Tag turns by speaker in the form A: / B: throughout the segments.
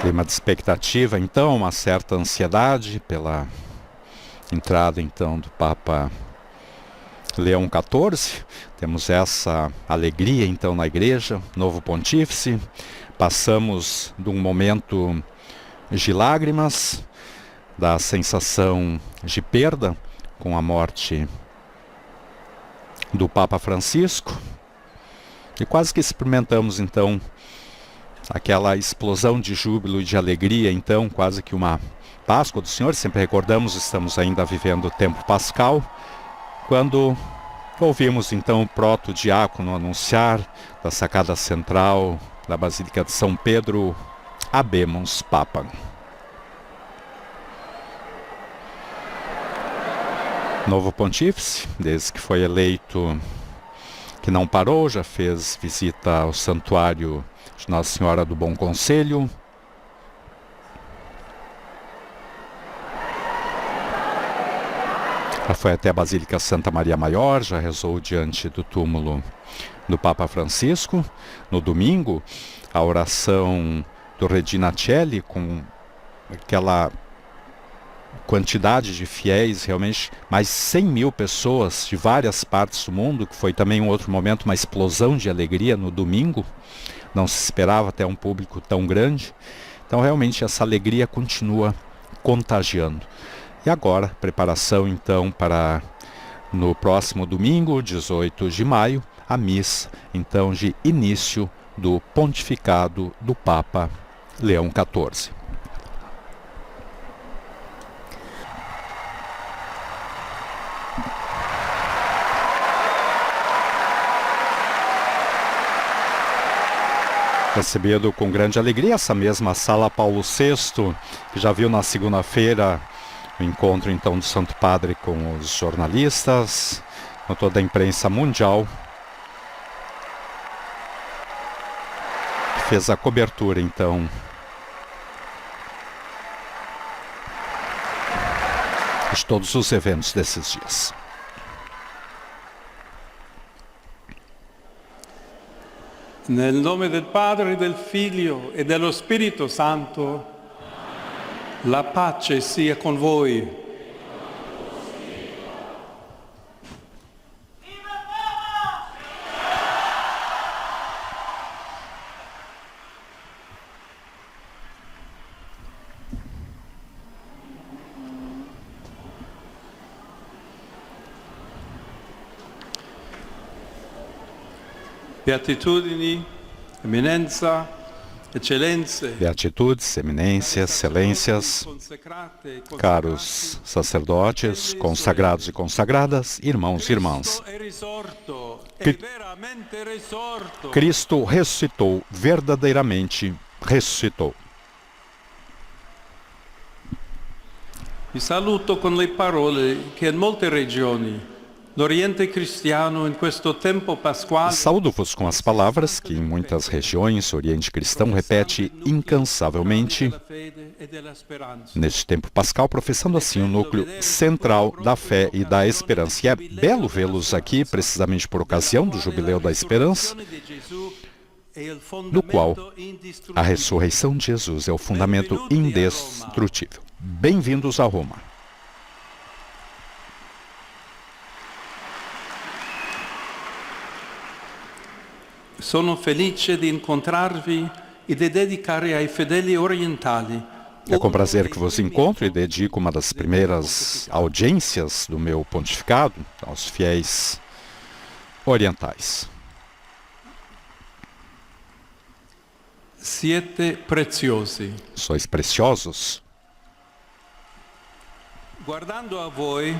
A: Clima de expectativa, então, uma certa ansiedade pela entrada, então, do Papa Leão XIV. Temos essa alegria, então, na igreja, novo pontífice. Passamos de um momento de lágrimas, da sensação de perda com a morte do Papa Francisco, e quase que experimentamos, então, aquela explosão de júbilo e de alegria, então, quase que uma Páscoa do Senhor. Sempre recordamos, estamos ainda vivendo o tempo pascal, quando ouvimos, então, o proto-diácono anunciar da sacada central da Basílica de São Pedro: Habemus Papam. Novo pontífice, desde que foi eleito, que não parou, já fez visita ao santuário de Nossa Senhora do Bom Conselho. Já foi até a Basílica Santa Maria Maior, já rezou diante do túmulo do Papa Francisco. No domingo, a oração do Regina Coeli, com aquela quantidade de fiéis, realmente mais 100 mil pessoas de várias partes do mundo, que foi também um outro momento, uma explosão de alegria no domingo. Não se esperava até um público tão grande. Então, realmente, essa alegria continua contagiando. E agora, preparação, então, para no próximo domingo, 18 de maio, a missa, então, de início do pontificado do Papa Leão XIV. Recebido com grande alegria essa mesma sala Paulo VI, que já viu na segunda-feira o encontro, então, do Santo Padre com os jornalistas, com toda a imprensa mundial, que fez a cobertura, então, de todos os eventos desses dias.
B: Nel nome del Padre, del Figlio e dello Spirito Santo, la pace sia con voi. Beatitudini, eminenza, eccellenze,
A: Beatitudes, eminências, excelências, caros sacerdotes, consagrados e consagradas, irmãos e irmãs. Cristo ressuscitou, verdadeiramente ressuscitou.
B: Vi saluto con le parole che in molte regioni l'Oriente cristiano in questo tempo pasquale.
A: Saúdo-vos com as palavras que em muitas regiões o Oriente Cristão repete incansavelmente neste tempo pascal, professando assim o núcleo central da fé e da esperança. E é belo vê-los aqui, precisamente por ocasião do Jubileu da Esperança, no qual a ressurreição de Jesus é o fundamento indestrutível. Bem-vindos a Roma.
B: Sono felice di incontrarvi e di dedicare ai fedeli orientali.
A: É com prazer que vos encontro e dedico uma das primeiras audiências do meu pontificado aos fiéis orientais.
B: Siete preziosi.
A: Sois preciosos.
B: Guardando a voi,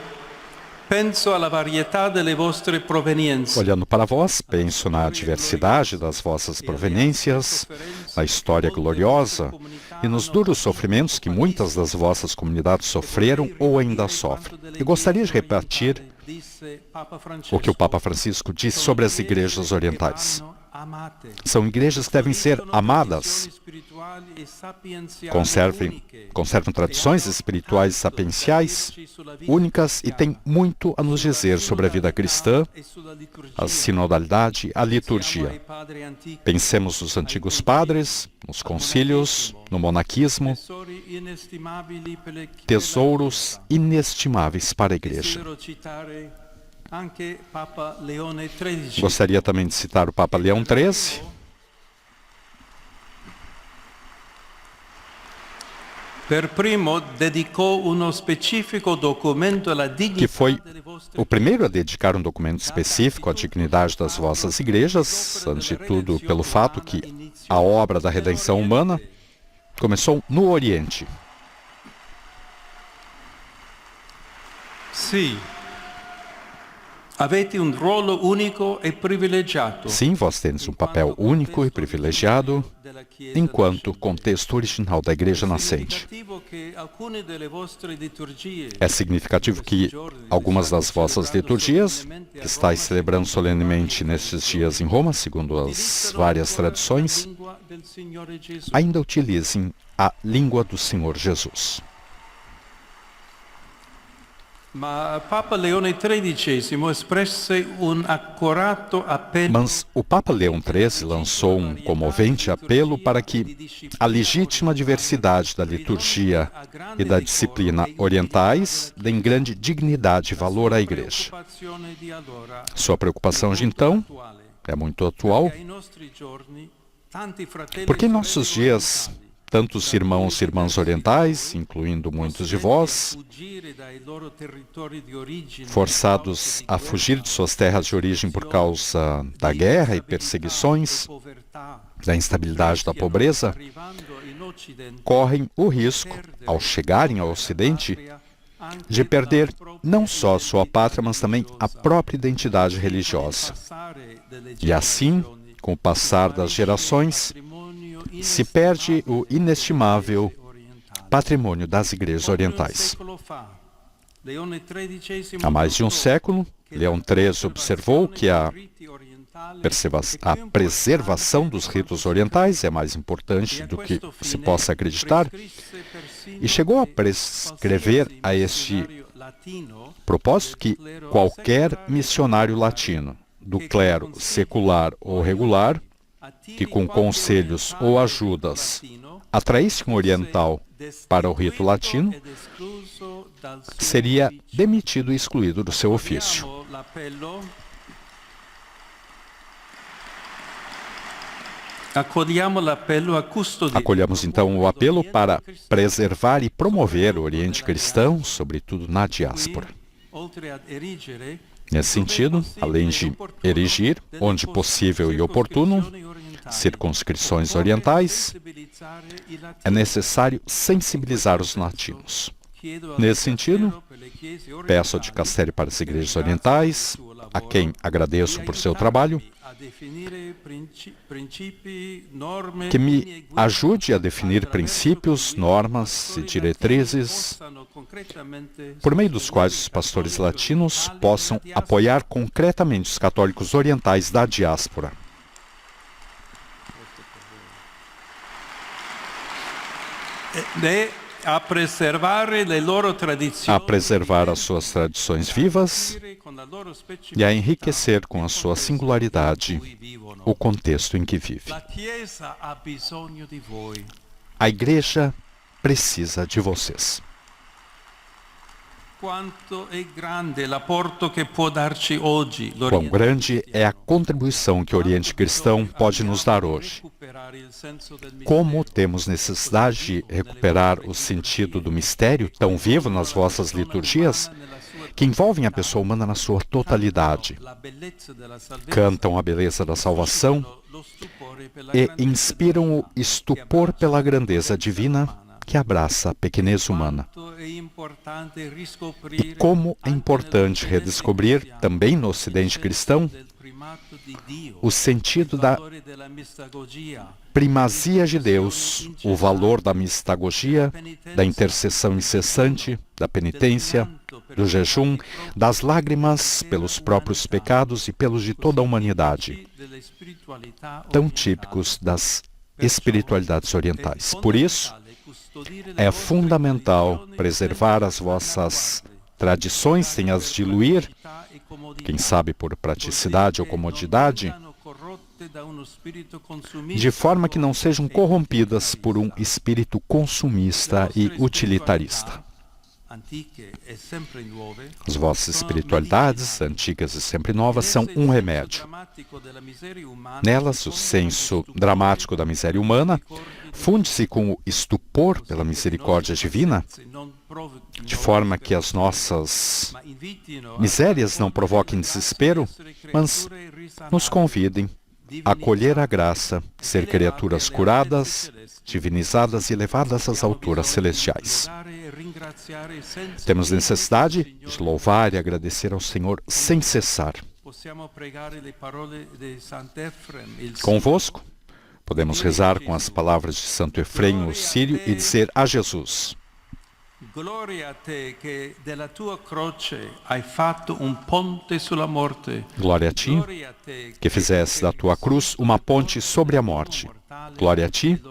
B: penso alla varietà delle vostre provenienze.
A: Olhando para vós, penso na diversidade das vossas proveniências, na história gloriosa e nos duros sofrimentos que muitas das vossas comunidades sofreram ou ainda sofrem. E gostaria de repetir o que o Papa Francisco disse sobre as igrejas orientais. São igrejas que devem ser amadas, conservam tradições espirituais e sapienciais únicas e têm muito a nos dizer sobre a vida cristã, a sinodalidade, a liturgia. Pensemos nos antigos padres, nos concílios, no monaquismo, tesouros inestimáveis para a igreja. Gostaria também de citar o Papa Leão XIII, que foi o primeiro a dedicar um documento específico à dignidade das vossas igrejas, antes de tudo pelo fato que a obra da redenção humana começou no Oriente. Sim, vós tendes um papel único e privilegiado enquanto contexto original da Igreja nascente. É significativo que algumas das vossas liturgias, que estáis celebrando solenemente nestes dias em Roma, segundo as várias tradições, ainda utilizem a língua do Senhor Jesus. Mas o Papa Leão XIII lançou um comovente apelo para que a legítima diversidade da liturgia e da disciplina orientais deem grande dignidade e valor à Igreja. Sua preocupação de então é muito atual, porque em nossos dias tantos irmãos e irmãs orientais, incluindo muitos de vós, forçados a fugir de suas terras de origem por causa da guerra e perseguições, da instabilidade, da pobreza, correm o risco, ao chegarem ao Ocidente, de perder não só a sua pátria, mas também a própria identidade religiosa. E assim, com o passar das gerações, se perde o inestimável patrimônio das igrejas orientais. Há mais de um século, Leão XIII observou que a preservação dos ritos orientais é mais importante do que se possa acreditar e chegou a prescrever a este propósito que qualquer missionário latino, do clero secular ou regular, que com conselhos ou ajudas atraísse um oriental para o rito latino, seria demitido e excluído do seu ofício. Acolhamos então o apelo para preservar e promover o Oriente cristão, sobretudo na diáspora. Nesse sentido, além de erigir, onde possível e oportuno, circunscrições orientais, é necessário sensibilizar os latinos. Nesse sentido, peço ao dicastério para as igrejas orientais, a quem agradeço por seu trabalho, que me ajude a definir princípios, normas e diretrizes, por meio dos quais os pastores latinos possam apoiar concretamente os católicos orientais da diáspora. A preservar as suas tradições vivas e a enriquecer com a sua singularidade o contexto em que vive. A Igreja precisa de vocês. Quão grande é a contribuição que o Oriente Cristão pode nos dar hoje. Como temos necessidade de recuperar o sentido do mistério tão vivo nas vossas liturgias, que envolvem a pessoa humana na sua totalidade. Cantam a beleza da salvação e inspiram o estupor pela grandeza divina que abraça a pequenez humana. E como é importante redescobrir, também no Ocidente cristão, o sentido da primazia de Deus, o valor da mistagogia, da intercessão incessante, da penitência, do jejum, das lágrimas pelos próprios pecados e pelos de toda a humanidade, tão típicos das espiritualidades orientais. Por isso, é fundamental preservar as vossas tradições sem as diluir, quem sabe por praticidade ou comodidade, de forma que não sejam corrompidas por um espírito consumista e utilitarista. As vossas espiritualidades, antigas e sempre novas, são um remédio. Nelas, o senso dramático da miséria humana funde-se com o estupor pela misericórdia divina, de forma que as nossas misérias não provoquem desespero, mas nos convidem a acolher a graça, ser criaturas curadas, divinizadas e levadas às alturas celestiais. Temos necessidade de louvar e agradecer ao Senhor sem cessar. Convosco, podemos rezar com as palavras de Santo Efrem o Sírio e dizer a Jesus:
B: Glória a te che della tua croce hai fatto um ponte sulla morte.
A: Glória a ti, que fizeste da tua cruz uma ponte sobre a morte. Glória a ti,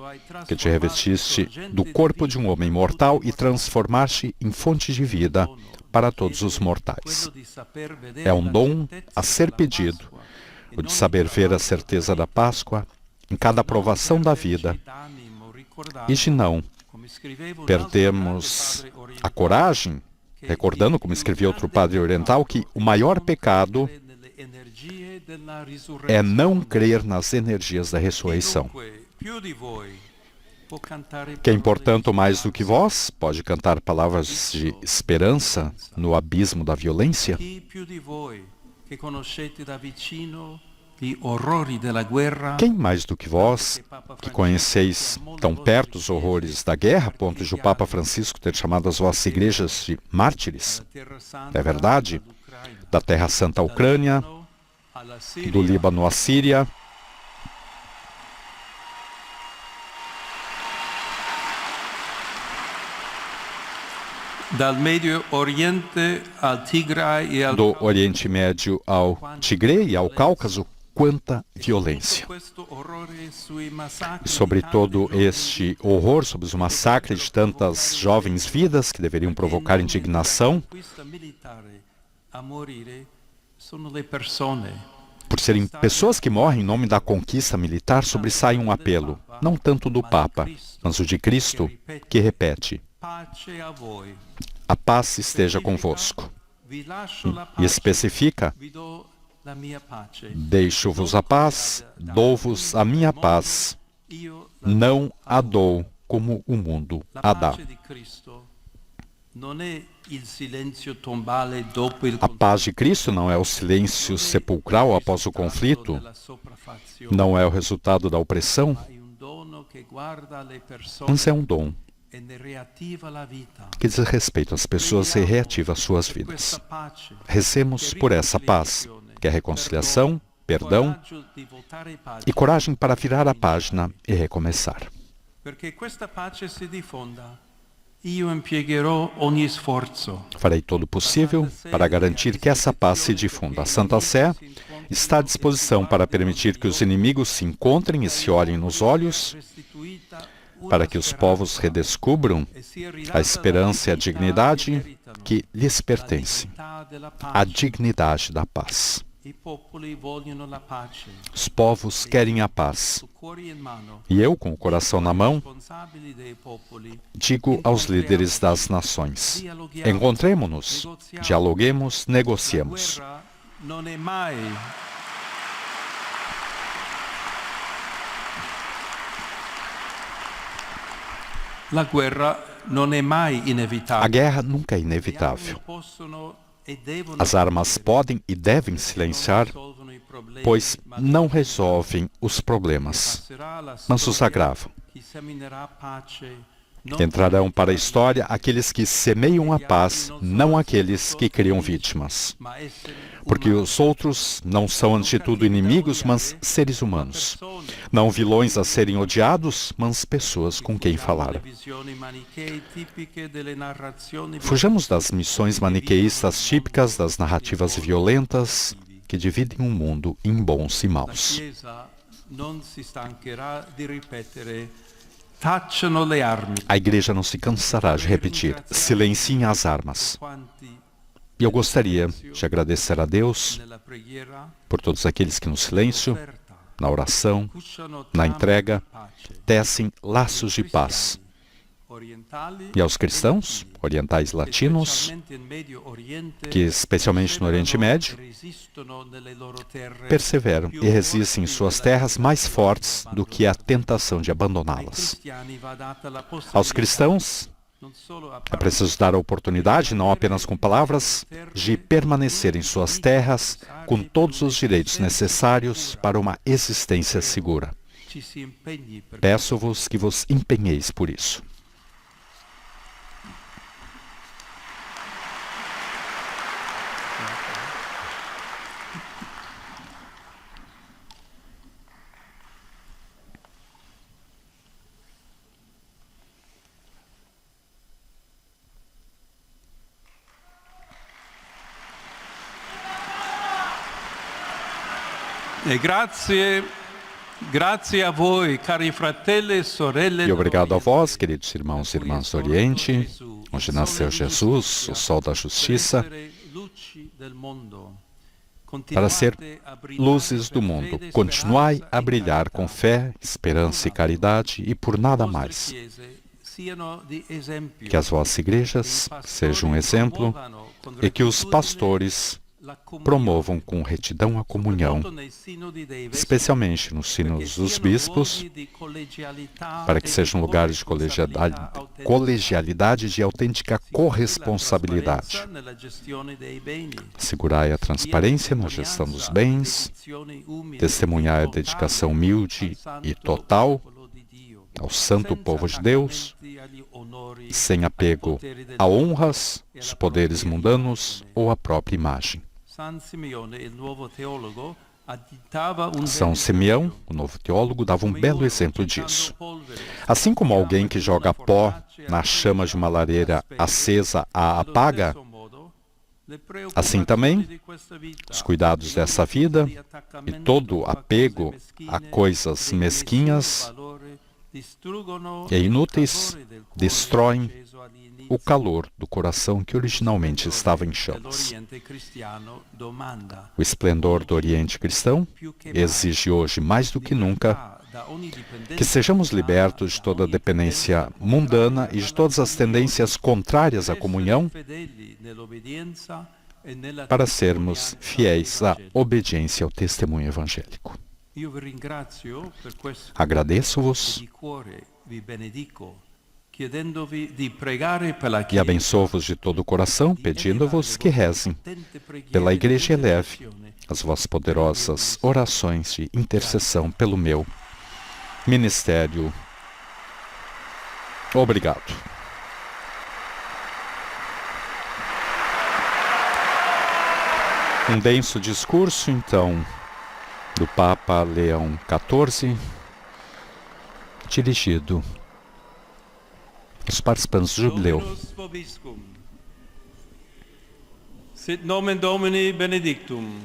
A: que te revestiste do corpo de um homem mortal e transformaste em fonte de vida para todos os mortais. É um dom a ser pedido, o de saber ver a certeza da Páscoa em cada provação da vida e de não perdermos a coragem, recordando, como escrevia outro padre oriental, que o maior pecado é não crer nas energias da ressurreição. Quem, portanto, mais do que vós, pode cantar palavras de esperança no abismo da violência? Quem mais do que vós, que conheceis tão perto os horrores da guerra, a ponto de o Papa Francisco ter chamado as vossas igrejas de mártires? É verdade? Da Terra Santa à Ucrânia, do Líbano à Síria, do Oriente Médio ao Tigre e ao Cáucaso, quanta violência. E sobre todo este horror, sobre os massacres de tantas jovens vidas que deveriam provocar indignação, por serem pessoas que morrem em nome da conquista militar, sobressai um apelo, não tanto do Papa, mas o de Cristo, que repete: a paz esteja convosco. E especifica: deixo-vos a paz, dou-vos a minha paz, não a dou como o mundo a dá. A paz de Cristo não é o silêncio sepulcral após o conflito, não é o resultado da opressão, mas é um dom que diz respeito às pessoas e reativa as suas vidas. Recemos por essa paz, que é reconciliação, perdão e coragem para virar a página e recomeçar. Farei todo o possível para garantir que essa paz se difunda. A Santa Sé está à disposição para permitir que os inimigos se encontrem e se olhem nos olhos, para que os povos redescubram a esperança e a dignidade que lhes pertencem, a dignidade da paz. Os povos querem a paz. E eu, com o coração na mão, digo aos líderes das nações: encontremo-nos, dialoguemos, negociemos. A guerra nunca é inevitável. As armas podem e devem silenciar, pois não resolvem os problemas, mas os agravam. Entrarão para a história aqueles que semeiam a paz, não aqueles que criam vítimas. Porque os outros não são, antes de tudo, inimigos, mas seres humanos. Não vilões a serem odiados, mas pessoas com quem falar. Fujamos das missões maniqueístas típicas das narrativas violentas que dividem o mundo em bons e maus. A Igreja não se cansará de repetir: silenciem as armas. E eu gostaria de agradecer a Deus por todos aqueles que no silêncio, na oração, na entrega, tecem laços de paz. E aos cristãos, orientais latinos, que especialmente no Oriente Médio, perseveram e resistem em suas terras mais fortes do que a tentação de abandoná-las. Aos cristãos, é preciso dar a oportunidade, não apenas com palavras, de permanecer em suas terras com todos os direitos necessários para uma existência segura. Peço-vos que vos empenheis por isso.
B: Grazie a voi, cari fratelli e sorelle.
A: E obrigado a vós, queridos irmãos e irmãs do Oriente, onde nasceu Jesus, o sol da justiça, para ser luzes do mundo. Continuai a brilhar com fé, esperança e caridade e por nada mais. Que as vossas igrejas sejam um exemplo e que os pastores promovam com retidão a comunhão, especialmente nos sinos dos bispos, para que sejam lugares de colegialidade e de autêntica corresponsabilidade. Assegurai a transparência na gestão dos bens, testemunhai a dedicação humilde e total ao santo povo de Deus, sem apego a honras, os poderes mundanos ou a própria imagem. São Simeão, o novo teólogo, dava um belo exemplo disso. Assim como alguém que joga pó na chama de uma lareira acesa a apaga, assim também os cuidados dessa vida e todo apego a coisas mesquinhas e inúteis destroem o calor do coração que originalmente estava em chamas. O esplendor do Oriente cristão exige hoje mais do que nunca que sejamos libertos de toda dependência mundana e de todas as tendências contrárias à comunhão para sermos fiéis à obediência ao testemunho evangélico. Agradeço-vos e abençoo-vos de todo o coração, pedindo-vos que rezem pela Igreja e eleve as vossas poderosas orações de intercessão pelo meu ministério. Obrigado. Um denso discurso, então, do Papa Leão XIV, dirigido aos participantes do jubileu.
B: Sit nomen Domini benedictum.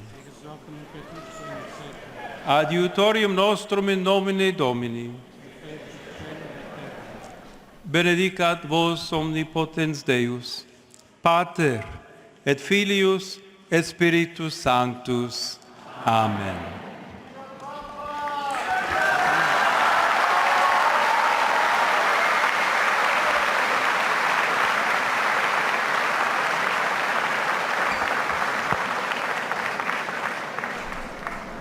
B: Adiutorium nostrum in nomine Domini. Benedicat vos omnipotens Deus, Pater et Filius et Spiritus Sanctus. Amen.